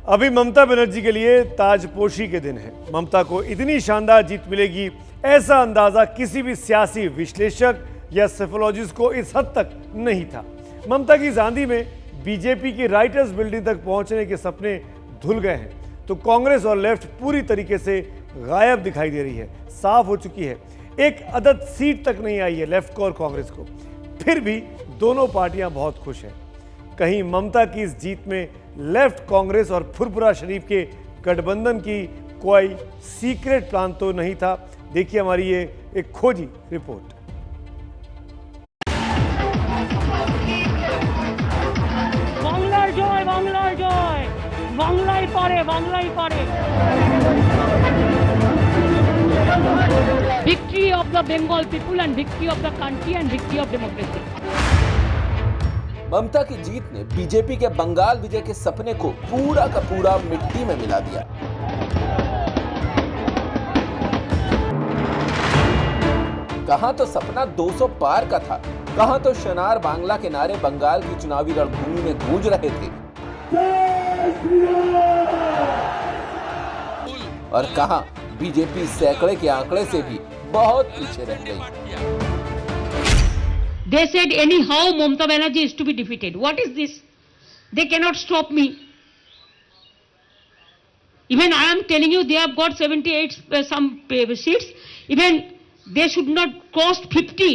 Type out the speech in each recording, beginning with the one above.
अभी ममता बनर्जी के लिए ताजपोशी के दिन है। ममता को इतनी शानदार जीत मिलेगी ऐसा अंदाजा किसी भी सियासी विश्लेषक या सेफोलॉजिस्ट को इस हद तक नहीं था। ममता की आंधी में बीजेपी की राइटर्स बिल्डिंग तक पहुंचने के सपने धुल गए हैं, तो कांग्रेस और लेफ्ट पूरी तरीके से गायब दिखाई दे रही है। साफ हो चुकी है, एक अदद सीट तक नहीं आई है लेफ्ट को और कांग्रेस को। फिर भी दोनों पार्टियां बहुत खुश हैं। कहीं ममता की इस जीत में लेफ्ट, कांग्रेस और फुरफुरा शरीफ के गठबंधन की कोई सीक्रेट प्लान तो नहीं था। देखिए हमारी ये एक खोजी रिपोर्ट। বাংলার জয়, বাংলার জয়, বাংলাই পারে, বাংলাই পারে। Victory of the Bengal people and victory of the country and victory of democracy. ममता की जीत ने बीजेपी के बंगाल विजय के सपने को पूरा का पूरा मिट्टी में मिला दिया। कहां तो सपना 200 पार का था, कहां तो शनार बांग्ला के नारे बंगाल की चुनावी रणभूमि में गूंज रहे थे, और कहां बीजेपी सैकड़े के आंकड़े से भी बहुत पीछे रह गई। They said anyhow Mamata Banerjee is to be defeated. What is this? They cannot stop me. Even I am telling you they have got 78 some seats. Even they should not cross 50.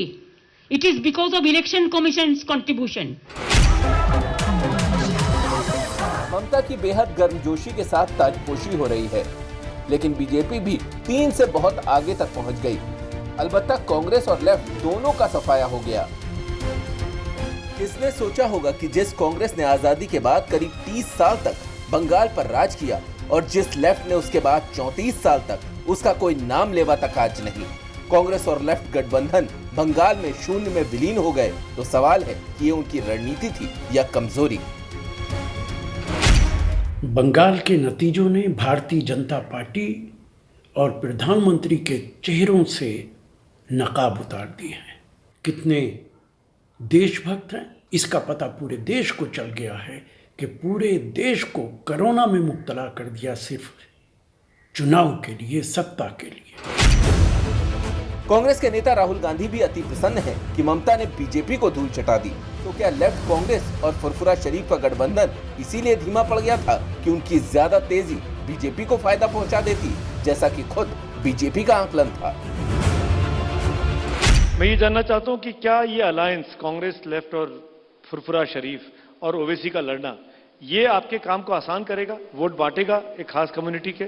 It is because of election commission's contribution. ममता की बेहद गर्मजोशी के साथ ताजपोशी हो रही है, लेकिन बीजेपी भी 3 से बहुत आगे तक पहुंच गई। अलबत्ता कांग्रेस और लेफ्ट दोनों का सफाया हो गया। किसने सोचा होगा कि जिस कांग्रेस ने आजादी के बाद करीब 30 साल तक बंगाल पर राज किया और जिस लेफ्ट ने उसके बाद 34 साल तक उसका कोई नाम लेवा तक आज नहीं, कांग्रेस और लेफ्ट गठबंधन बंगाल में शून्य में विलीन हो गए, तो सवाल है कि ये उनकी रणनीति थी या कमजोरी। बंगाल के नतीजों ने भारतीय जनता पार्टी और प्रधानमंत्री के चेहरों से नकाब उतार दिए हैं। कितने देशभक्त हैं इसका पता पूरे देश को चल गया है कि पूरे देश को कोरोना में मुब्तला कर दिया सिर्फ चुनाव के लिए, सत्ता के लिए। कांग्रेस के नेता राहुल गांधी भी अति प्रसन्न हैं कि ममता ने बीजेपी को धूल चटा दी। तो क्या लेफ्ट कांग्रेस और फुरफुरा शरीफ का गठबंधन इसीलिए धीमा पड़ गया था कि उनकी ज्यादा तेजी बीजेपी को फायदा पहुंचा देती, जैसा कि खुद बीजेपी का आकलन था। मैं ये जानना चाहता हूं कि क्या ये अलायंस कांग्रेस, लेफ्ट और फुरफुरा शरीफ और ओवैसी का लड़ना, ये आपके काम को आसान करेगा, वोट बांटेगा एक खास कम्युनिटी के,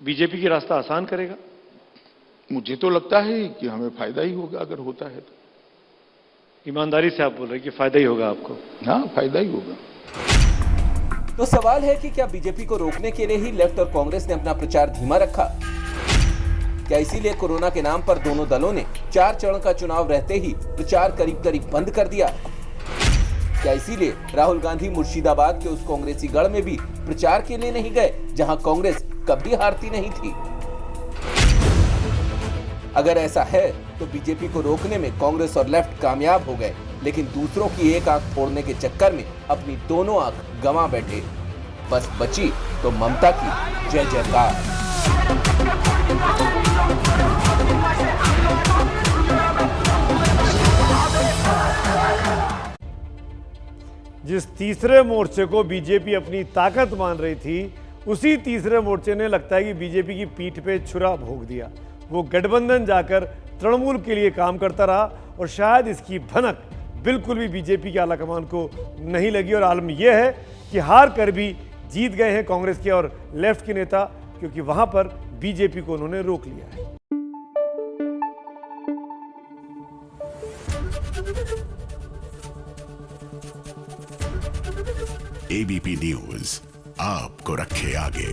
बीजेपी की रास्ता आसान करेगा? मुझे तो लगता है कि हमें फायदा ही होगा अगर होता है तो। ईमानदारी से आप बोल रहे हैं कि फायदा ही होगा आपको? हाँ, फायदा ही होगा। तो सवाल है कि क्या बीजेपी को रोकने के लिए ही लेफ्ट और कांग्रेस ने अपना प्रचार धीमा रखा? क्या इसीलिए कोरोना के नाम पर दोनों दलों ने 4 चरण का चुनाव रहते ही प्रचार करीब करीब बंद कर दिया? क्या इसीलिए राहुल गांधी मुर्शिदाबाद के उस कांग्रेसी गढ़ में भी प्रचार के लिए नहीं गए जहां कांग्रेस कभी हारती नहीं थी? अगर ऐसा है तो बीजेपी को रोकने में कांग्रेस और लेफ्ट कामयाब हो गए, लेकिन दूसरों की एक आंख फोड़ने के चक्कर में अपनी दोनों आंख गंवा बैठे। बस बची तो ममता की जय जयकार। जिस तीसरे मोर्चे को बीजेपी अपनी ताकत मान रही थी, उसी तीसरे मोर्चे ने लगता है कि बीजेपी की पीठ पे छुरा भोंक दिया। वो गठबंधन जाकर तृणमूल के लिए काम करता रहा और शायद इसकी भनक बिल्कुल भी बीजेपी के आलाकमान को नहीं लगी। और आलम यह है कि हार कर भी जीत गए हैं कांग्रेस के और लेफ्ट के नेता, क्योंकि वहां पर बीजेपी को उन्होंने रोक लिया है। एबीपी न्यूज आपको रखे आगे।